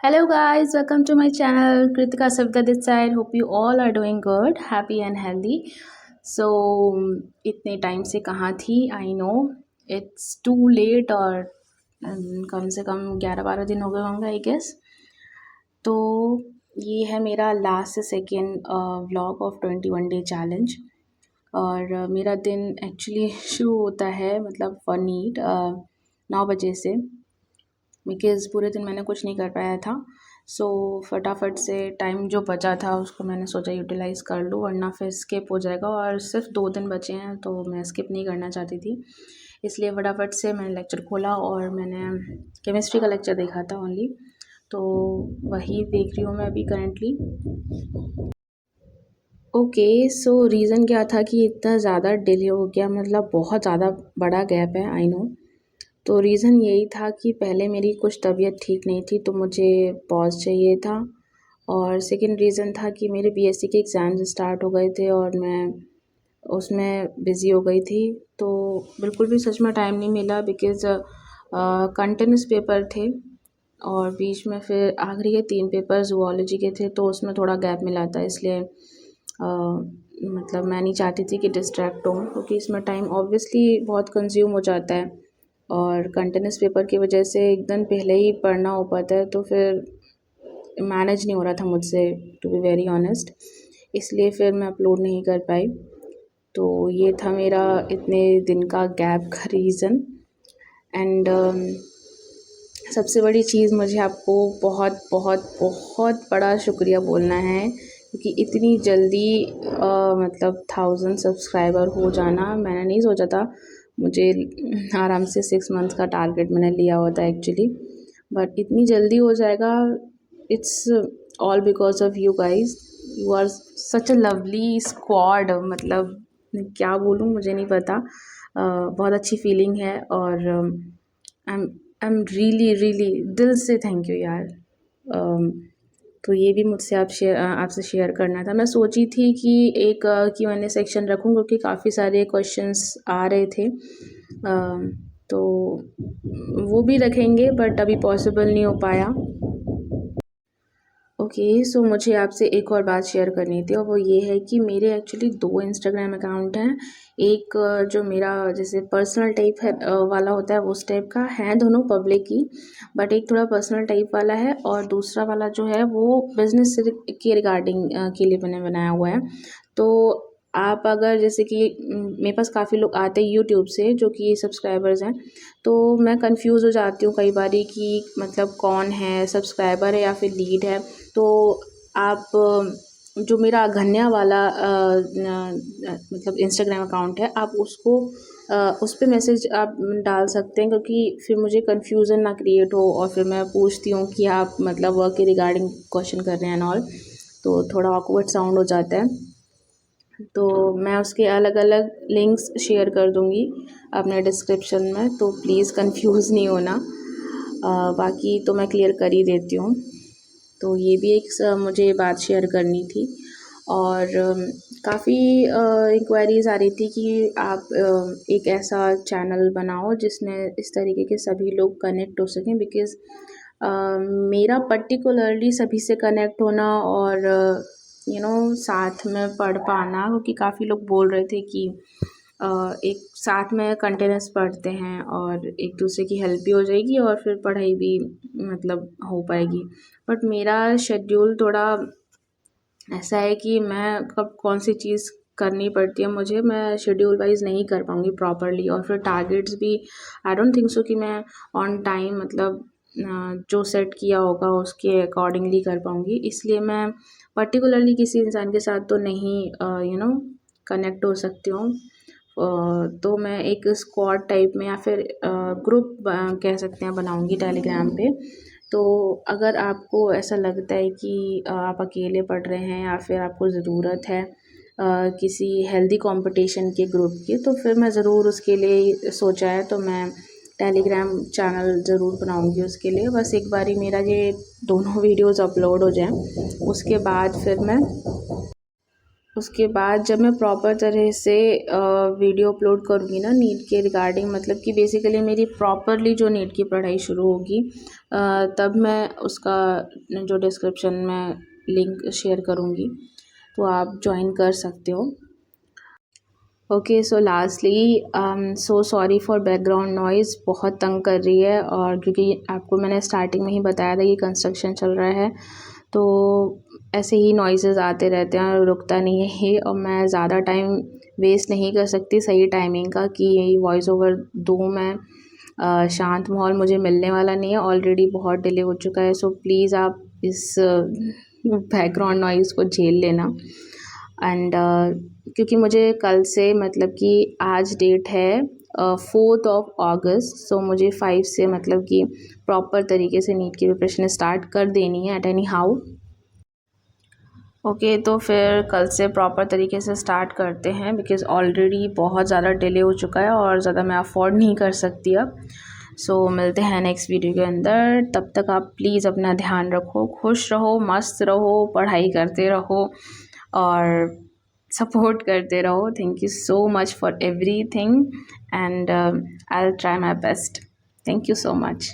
Hello guys, welcome to my channel. Kritika Savita this side. Hope you all are doing good, happy and healthy. So इतने time से कहाँ थी? I know it's too late और कम से कम 11-12 दिन हो गए होंगे आई गेस. तो ये है मेरा लास्ट से second vlog of 21 day challenge. और मेरा दिन एक्चुअली शुरू होता है मतलब फॉर नीट 9 बजे से, बिकॉज़ पूरे दिन मैंने कुछ नहीं कर पाया था. सो फटाफट से टाइम जो बचा था उसको मैंने सोचा यूटिलाइज़ कर लूँ, वरना फिर स्किप हो जाएगा. और सिर्फ 2 दिन बचे हैं तो मैं स्किप नहीं करना चाहती थी, इसलिए फटाफट से मैंने लेक्चर खोला और मैंने केमिस्ट्री का लेक्चर देखा था ओनली. तो वही देख रही हूँ मैं अभी करेंटली. ओके, सो रीज़न क्या था कि इतना ज़्यादा डिले हो गया, मतलब बहुत ज़्यादा बड़ा गैप है, आई नो. तो रीज़न यही था कि पहले मेरी कुछ तबीयत ठीक नहीं थी तो मुझे पॉज़ चाहिए था. और सेकंड रीज़न था कि मेरे बीएससी के एग्ज़ाम्स स्टार्ट हो गए थे और मैं उसमें बिज़ी हो गई थी. तो बिल्कुल भी सच में टाइम नहीं मिला, बिकॉज़ कंटिन्यूस पेपर थे और बीच में फिर आखिरी के 3 पेपर ज़ूलॉजी के थे तो उसमें थोड़ा गैप मिला था. इसलिए मतलब मैं नहीं चाहती थी कि डिस्ट्रैक्ट हो, क्योंकि इसमें टाइम ऑब्वियसली बहुत कंज्यूम हो जाता है और कंटिन्यूस पेपर की वजह से एक दिन पहले ही पढ़ना हो पाता है, तो फिर मैनेज नहीं हो रहा था मुझसे, टू बी वेरी ऑनेस्ट. इसलिए फिर मैं अपलोड नहीं कर पाई. तो ये था मेरा इतने दिन का गैप का रीज़न. एंड सबसे बड़ी चीज़, मुझे आपको बहुत बहुत बहुत बड़ा शुक्रिया बोलना है, क्योंकि इतनी जल्दी मतलब 1000 सब्सक्राइबर हो जाना मैंने नहीं सोचा था. मुझे आराम से 6 मंथ्स का टारगेट मैंने लिया हुआ था एक्चुअली, बट इतनी जल्दी हो जाएगा. It's all because of you guys. You are such a lovely squad. मतलब क्या बोलूँ, मुझे नहीं पता. बहुत अच्छी फीलिंग है और आई एम रियली दिल से थैंक यू यार. तो ये भी मुझसे आपसे शेयर करना था. मैं सोची थी कि एक Q&A सेक्शन रखूँ, क्योंकि काफ़ी सारे क्वेश्चंस आ रहे थे. तो वो भी रखेंगे, बट अभी पॉसिबल नहीं हो पाया. ओके, सो मुझे आपसे एक और बात शेयर करनी थी, और वो ये है कि मेरे एक्चुअली 2 इंस्टाग्राम अकाउंट हैं. एक जो मेरा जैसे पर्सनल टाइप है वाला होता है, उस टाइप का है, दोनों पब्लिक ही, बट एक थोड़ा पर्सनल टाइप वाला है, और दूसरा वाला जो है वो बिज़नेस से के रिगार्डिंग के लिए मैंने बनाया हुआ है. तो आप अगर जैसे कि मेरे पास काफ़ी लोग आते हैं यूट्यूब से जो कि सब्सक्राइबर्स हैं, तो मैं कंफ्यूज हो जाती हूँ कई बारी कि मतलब कौन है, सब्सक्राइबर है या फिर लीड है. तो आप जो मेरा घन्या वाला मतलब इंस्टाग्राम अकाउंट है, आप उसको उस पे मैसेज आप डाल सकते हैं, क्योंकि फिर मुझे कन्फ्यूज़न ना क्रिएट हो और फिर मैं पूछती हूँ कि आप मतलब वर्क के रिगार्डिंग क्वेश्चन कर रहे हैं एंड ऑल, तो थोड़ा ऑकवर्ड साउंड हो जाता है. तो मैं उसके अलग अलग लिंक्स शेयर कर दूँगी अपने डिस्क्रिप्शन में, तो प्लीज़ कंफ्यूज नहीं होना. बाकी तो मैं क्लियर कर ही देती हूँ. तो ये भी एक मुझे बात शेयर करनी थी. और काफ़ी इंक्वायरीज़ आ रही थी कि आप एक ऐसा चैनल बनाओ जिसमें इस तरीके के सभी लोग कनेक्ट हो सकें, बिकॉज़ मेरा पर्टिकुलरली सभी से कनेक्ट होना और साथ में पढ़ पाना, क्योंकि काफ़ी लोग बोल रहे थे कि एक साथ में कंटिन्यूस पढ़ते हैं और एक दूसरे की हेल्प भी हो जाएगी और फिर पढ़ाई भी मतलब हो पाएगी. बट मेरा शेड्यूल थोड़ा ऐसा है कि मैं कब कौन सी चीज़ करनी पड़ती है मुझे, मैं शेड्यूल वाइज नहीं कर पाऊँगी प्रॉपरली, और फिर टारगेट्स भी आई डोंट थिंक सो कि मैं ऑन टाइम मतलब जो सेट किया होगा उसके अकॉर्डिंगली कर पाऊँगी. इसलिए मैं पर्टिकुलरली किसी इंसान के साथ तो नहीं कनेक्ट हो सकती हूँ. तो मैं एक स्क्वाड टाइप में या फिर ग्रुप कह सकते हैं बनाऊँगी टेलीग्राम पे. तो अगर आपको ऐसा लगता है कि आप अकेले पढ़ रहे हैं या फिर आपको ज़रूरत है किसी हेल्दी कंपटीशन के ग्रुप की, तो फिर मैं ज़रूर उसके लिए सोचा है. तो मैं टेलीग्राम चैनल ज़रूर बनाऊँगी उसके लिए. बस एक बारी मेरा ये दोनों वीडियोस अपलोड हो जाएं, उसके बाद फिर मैं उसके बाद जब मैं प्रॉपर तरह से वीडियो अपलोड करूँगी ना नीट के रिगार्डिंग, मतलब कि बेसिकली मेरी प्रॉपरली जो नीट की पढ़ाई शुरू होगी, तब मैं उसका जो डिस्क्रिप्शन में लिंक शेयर करूँगी, तो आप ज्वाइन कर सकते हो। Okay, so lastly so sorry for background noise, बहुत तंग कर रही है, और क्योंकि आपको मैंने स्टार्टिंग में ही बताया था कि कंस्ट्रक्शन चल रहा है, तो ऐसे ही नॉइज़ेस आते रहते हैं और रुकता नहीं है ये, और मैं ज़्यादा टाइम वेस्ट नहीं कर सकती सही टाइमिंग का कि यही वॉइस ओवर दूँ मैं। शांत माहौल मुझे मिलने वाला नहीं है, ऑलरेडी बहुत डिले हो चुका है, सो प्लीज़ आप इस बैकग्राउंड नॉइज़ को झेल लेना। एंड क्योंकि मुझे कल से, मतलब कि आज डेट है 4th ऑफ अगस्त, सो मुझे 5 से मतलब कि प्रॉपर तरीके से नीट की प्रिपरेशन स्टार्ट कर देनी है एट एनी हाउ। ओके, तो फिर कल से प्रॉपर तरीके से स्टार्ट करते हैं, बिकॉज़ ऑलरेडी बहुत ज़्यादा डिले हो चुका है और ज़्यादा मैं अफोर्ड नहीं कर सकती अब। सो मिलते हैं नेक्स्ट वीडियो के अंदर, तब तक आप प्लीज़ अपना ध्यान रखो, खुश रहो, मस्त रहो, पढ़ाई करते रहो और सपोर्ट करते रहो। Thank you so much for everything, and I will try my best. Thank you so much.